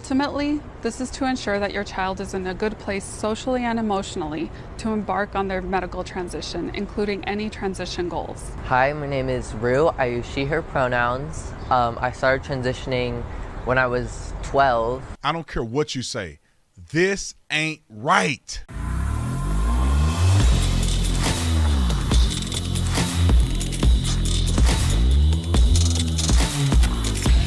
Ultimately, this is to ensure that your child is in a good place socially and emotionally to embark on their medical transition, including any transition goals. Hi, my name is Rue. I use she, her pronouns. I started transitioning when I was 12. I don't care what you say. This ain't right.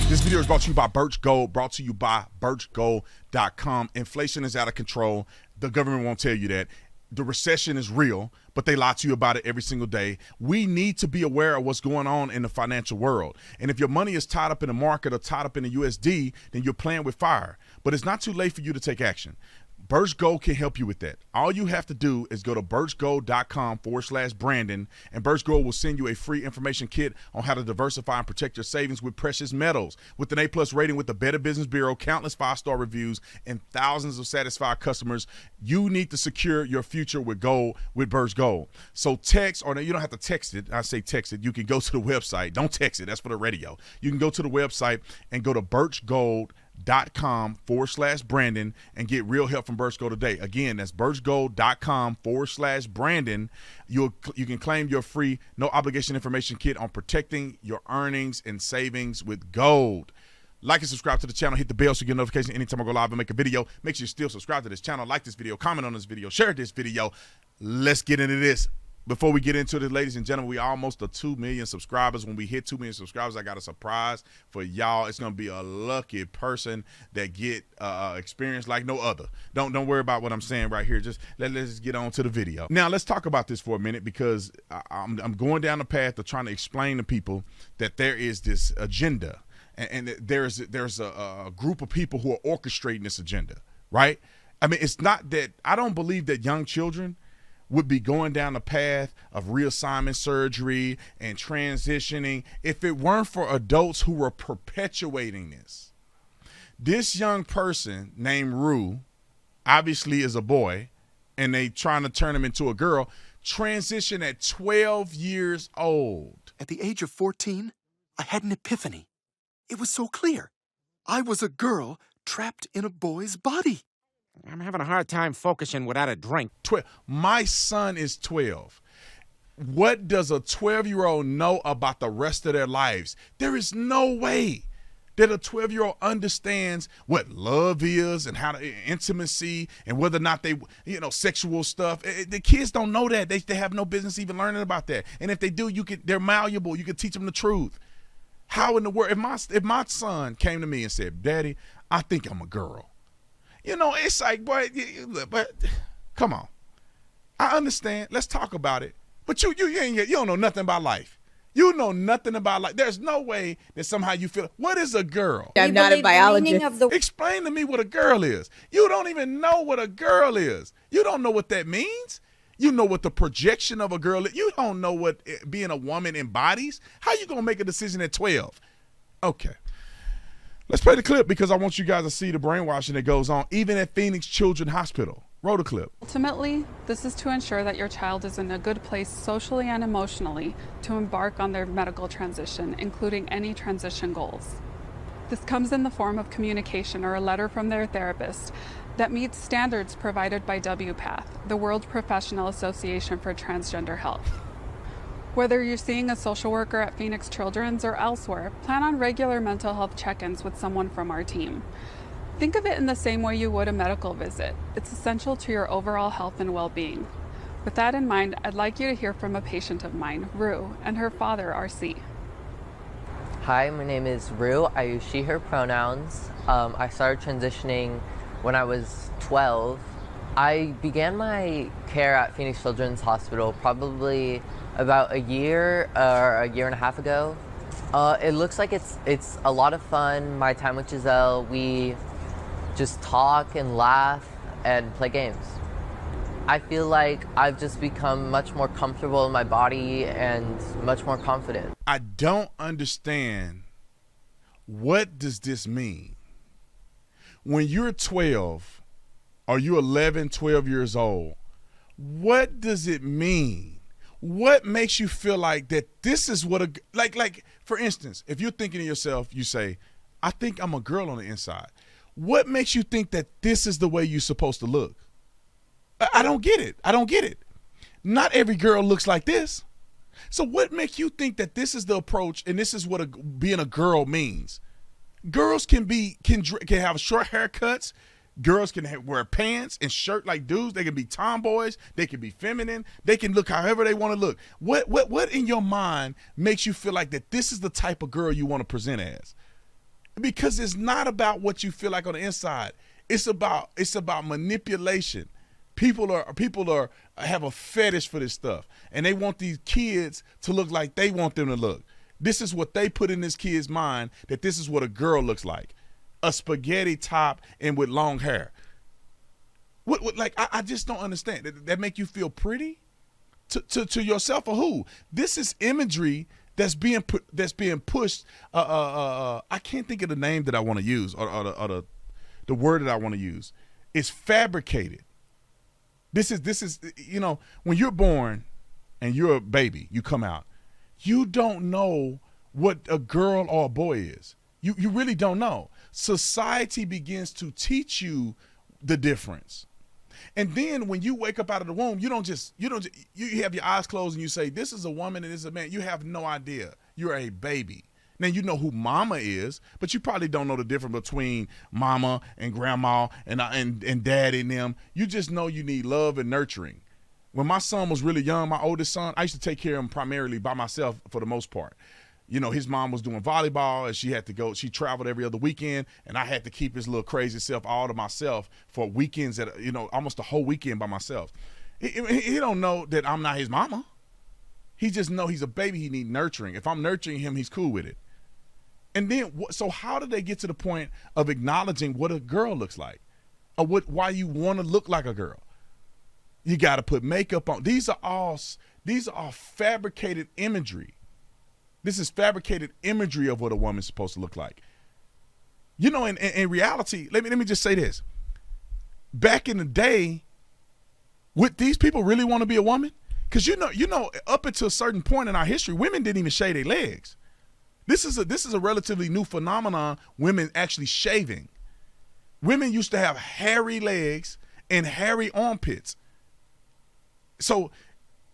This video is brought to you by Birch Gold, brought to you by birchgold.com. Inflation is out of control. The government won't tell you that. The recession is real, but they lie to you about it every single day. We need to be aware of what's going on in the financial world. And if your money is tied up in the market or tied up in the USD, then you're playing with fire. But it's not too late for you to take action. Birch Gold can help you with that. All you have to do is go to birchgold.com/Brandon, and Birch Gold will send you a free information kit on how to diversify and protect your savings with precious metals. With an A+ rating with the Better Business Bureau, countless 5-star reviews, and thousands of satisfied customers, you need to secure your future with gold with Birch Gold. So text, or you don't have to text it. I say text it. You can go to the website. Don't text it. That's for the radio. You can go to the website and go to birchgold.com/Brandon and get real help from Birch Gold today. Again, that's birchgold.com/Brandon. You can claim your free no obligation information kit on protecting your earnings and savings with gold. Like and subscribe to the channel. Hit the bell so you get a notification anytime I go live and make a video. Make sure you still subscribe to this channel. Like this video, comment on this video, share this video. Let's get into this. Before we get into this, ladies and gentlemen, we almost at 2 million subscribers. When we hit 2 million subscribers, I got a surprise for y'all. It's going to be a lucky person that get experience like no other. Don't worry about what I'm saying right here. Just let's just get on to the video. Now, let's talk about this for a minute, because I'm going down the path of trying to explain to people that there is this agenda, and there's a group of people who are orchestrating this agenda, right? I mean, it's not that I don't believe that young children would be going down the path of reassignment surgery and transitioning if it weren't for adults who were perpetuating this. This young person named Rue obviously is a boy, and they trying to turn him into a girl, transitioned at 12 years old. At the age of 14, I had an epiphany. It was so clear. I was a girl trapped in a boy's body. I'm having a hard time focusing without a drink. My son is 12. What does a 12-year-old know about the rest of their lives? There is no way that a 12-year-old understands what love is and how to intimacy and whether or not they, sexual stuff. The kids don't know that. They have no business even learning about that. And if they do, they're malleable. You can teach them the truth. How in the world, if my son came to me and said, "Daddy, I think I'm a girl," it's like, boy, but come on. I understand. Let's talk about it. But you don't know nothing about life. You know nothing about life. There's no way that somehow you feel. What is a girl? I'm not a biologist. Explain to me what a girl is. You don't even know what a girl is. You don't know what that means. You know what the projection of a girl is. You don't know what being a woman embodies. How you gonna make a decision at 12? Okay. Let's play the clip, because I want you guys to see the brainwashing that goes on, even at Phoenix Children's Hospital. Roll the clip. Ultimately, this is to ensure that your child is in a good place socially and emotionally to embark on their medical transition, including any transition goals. This comes in the form of communication or a letter from their therapist that meets standards provided by WPATH, the World Professional Association for Transgender Health. Whether you're seeing a social worker at Phoenix Children's or elsewhere, plan on regular mental health check-ins with someone from our team. Think of it in the same way you would a medical visit. It's essential to your overall health and well-being. With that in mind, I'd like you to hear from a patient of mine, Rue, and her father, RC. Hi, my name is Rue. I use she, her pronouns. I started transitioning when I was 12. I began my care at Phoenix Children's Hospital probably about a year or a year and a half ago. It looks like it's a lot of fun. My time with Giselle, we just talk and laugh and play games. I feel like I've just become much more comfortable in my body and much more confident. I don't understand. What does this mean? When you're 12 or you're 11, 12 years old, what does it mean? What makes you feel like that this is what like for instance, if you're thinking to yourself, you say, "I think I'm a girl on the inside." What makes you think that this is the way you're supposed to look? I don't get it. I don't get it. Not every girl looks like this. So what makes you think that this is the approach and this is what being a girl means? Girls can have short haircuts. Girls can wear pants and shirt like dudes. They can be tomboys. They can be feminine. They can look however they want to look. What in your mind makes you feel like that this is the type of girl you want to present as? Because it's not about what you feel like on the inside. It's about manipulation. People have a fetish for this stuff, and they want these kids to look like they want them to look. This is what they put in this kid's mind, that this is what a girl looks like. A spaghetti top and with long hair. I just don't understand. That make you feel pretty to yourself or who? This is imagery that's being pushed. I can't think of the name that I want to use or the word that I want to use. It's fabricated. This is when you're born and you're a baby, you come out. You don't know what a girl or a boy is. You really don't know. Society begins to teach you the difference. And then when you wake up out of the womb, you have your eyes closed and you say, this is a woman and this is a man. You have no idea. You're a baby. Now you know who mama is, but you probably don't know the difference between mama and grandma and daddy and them. You just know you need love and nurturing. When my son was really young, my oldest son, I used to take care of him primarily by myself for the most part. His mom was doing volleyball and she traveled every other weekend, and I had to keep his little crazy self all to myself for weekends almost a whole weekend by myself. He don't know that I'm not his mama. He just know he's a baby. He need nurturing. If I'm nurturing him, he's cool with it. And then, so how did they get to the point of acknowledging what a girl looks like, or why you want to look like a girl? You got to put makeup on. These are all fabricated imagery. This is fabricated imagery of what a woman's supposed to look like. In reality, let me just say this. Back in the day, would these people really want to be a woman? Because up until a certain point in our history, women didn't even shave their legs. This is a relatively new phenomenon, women actually shaving. Women used to have hairy legs and hairy armpits. So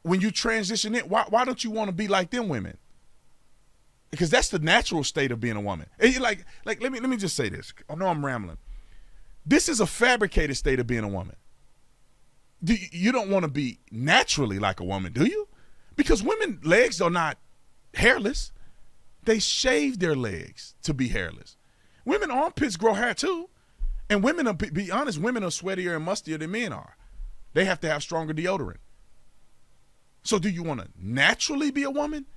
when you transition in, why don't you want to be like them women? Because that's the natural state of being a woman. And let me just say this. I know I'm rambling. This is a fabricated state of being a woman. You don't want to be naturally like a woman, do you? Because women's legs are not hairless. They shave their legs to be hairless. Women armpits grow hair too. And women, be honest, women are sweatier and mustier than men are. They have to have stronger deodorant. So do you want to naturally be a woman?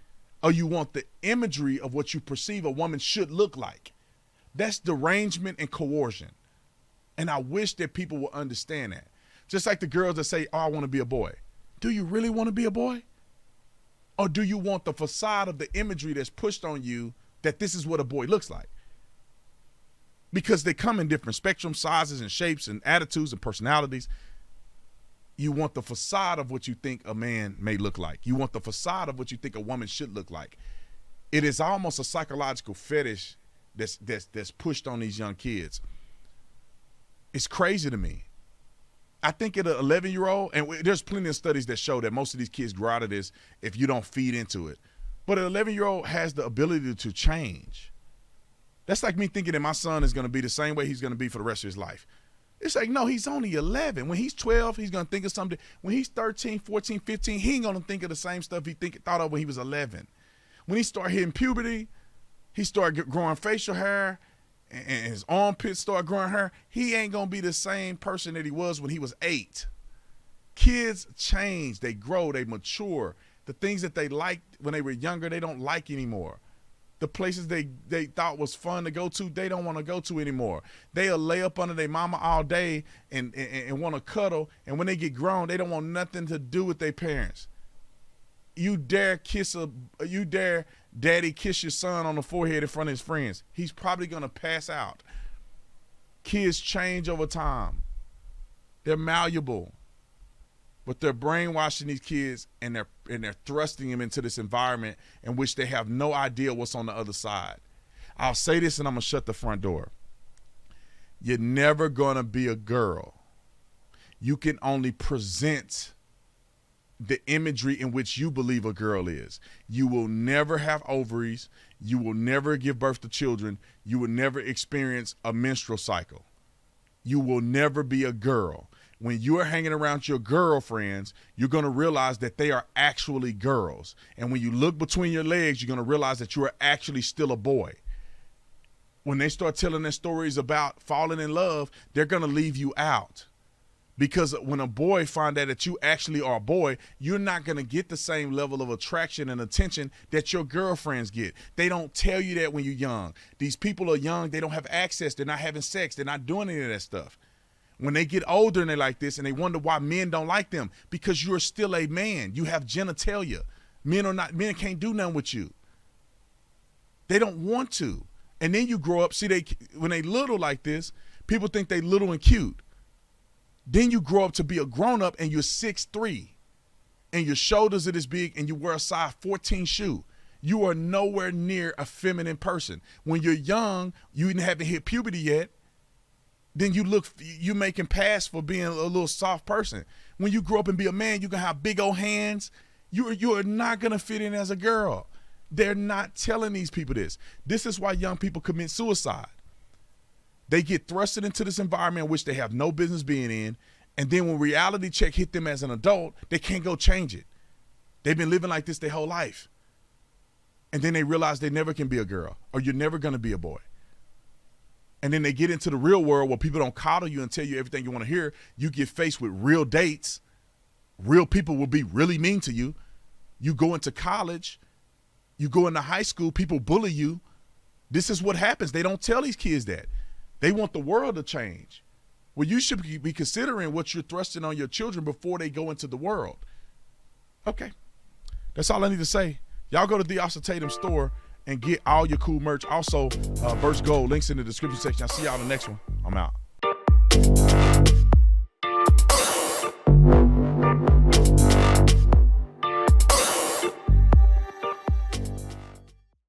Or you want the imagery of what you perceive a woman should look like? That's derangement and coercion. And I wish that people would understand that. Just like the girls that say, oh, I want to be a boy. Do you really want to be a boy? Or do you want the facade of the imagery that's pushed on you that this is what a boy looks like? Because they come in different spectrum sizes and shapes and attitudes and personalities. You want the facade of what you think a man may look like. You want the facade of what you think a woman should look like. It is almost a psychological fetish that's pushed on these young kids. It's crazy to me. I think at an 11-year-old, and there's plenty of studies that show that most of these kids grow out of this if you don't feed into it. But an 11-year-old has the ability to change. That's like me thinking that my son is going to be the same way he's going to be for the rest of his life. It's like, no, he's only 11. When he's 12, he's going to think of something. When he's 13, 14, 15, he ain't going to think of the same stuff he thought of when he was 11. When he started hitting puberty, he started growing facial hair, and his armpits start growing hair. He ain't going to be the same person that he was when he was 8. Kids change. They grow. They mature. The things that they liked when they were younger, they don't like anymore. The places they thought was fun to go to, they don't want to go to anymore. They'll lay up under their mama all day and want to cuddle. And when they get grown, they don't want nothing to do with their parents. You dare daddy kiss your son on the forehead in front of his friends. He's probably going to pass out. Kids change over time. They're malleable. But they're brainwashing these kids, and they're thrusting them into this environment in which they have no idea what's on the other side. I'll say this, and I'm going to shut the front door. You're never going to be a girl. You can only present the imagery in which you believe a girl is. You will never have ovaries. You will never give birth to children. You will never experience a menstrual cycle. You will never be a girl. When you are hanging around your girlfriends, you're going to realize that they are actually girls. And when you look between your legs, you're going to realize that you are actually still a boy. When they start telling their stories about falling in love, they're going to leave you out. Because when a boy finds out that you actually are a boy, you're not going to get the same level of attraction and attention that your girlfriends get. They don't tell you that when you're young. These people are young. They don't have access. They're not having sex. They're not doing any of that stuff. When they get older and they're like this and they wonder why men don't like them, because you're still a man. You have genitalia. Men can't do nothing with you. They don't want to. And then you grow up, when they little like this, people think they little and cute. Then you grow up to be a grown-up and you're 6'3", and your shoulders are this big and you wear a size 14 shoe. You are nowhere near a feminine person. When you're young, you haven't hit puberty yet, then you making pass for being a little soft person. When you grow up and be a man, you're going to have big old hands. You are not going to fit in as a girl. They're not telling these people this. This is why young people commit suicide. They get thrusted into this environment in which they have no business being in, and then when reality check hit them as an adult, they can't go change it. They've been living like this their whole life. And then they realize they never can be a girl, or you're never going to be a boy. And then they get into the real world where people don't coddle you and tell you everything you want to hear. You get faced with real dates. Real people will be really mean to you. You go into college, you go into high school, people bully you. This is what happens. They don't tell these kids that. They want the world to change. Well, you should be considering what you're thrusting on your children before they go into the world. Okay. That's all I need to say. Y'all go to the Austin Tatum store and get all your cool merch. Also, Burst Gold, links in the description section. I'll see y'all in the next one. I'm out.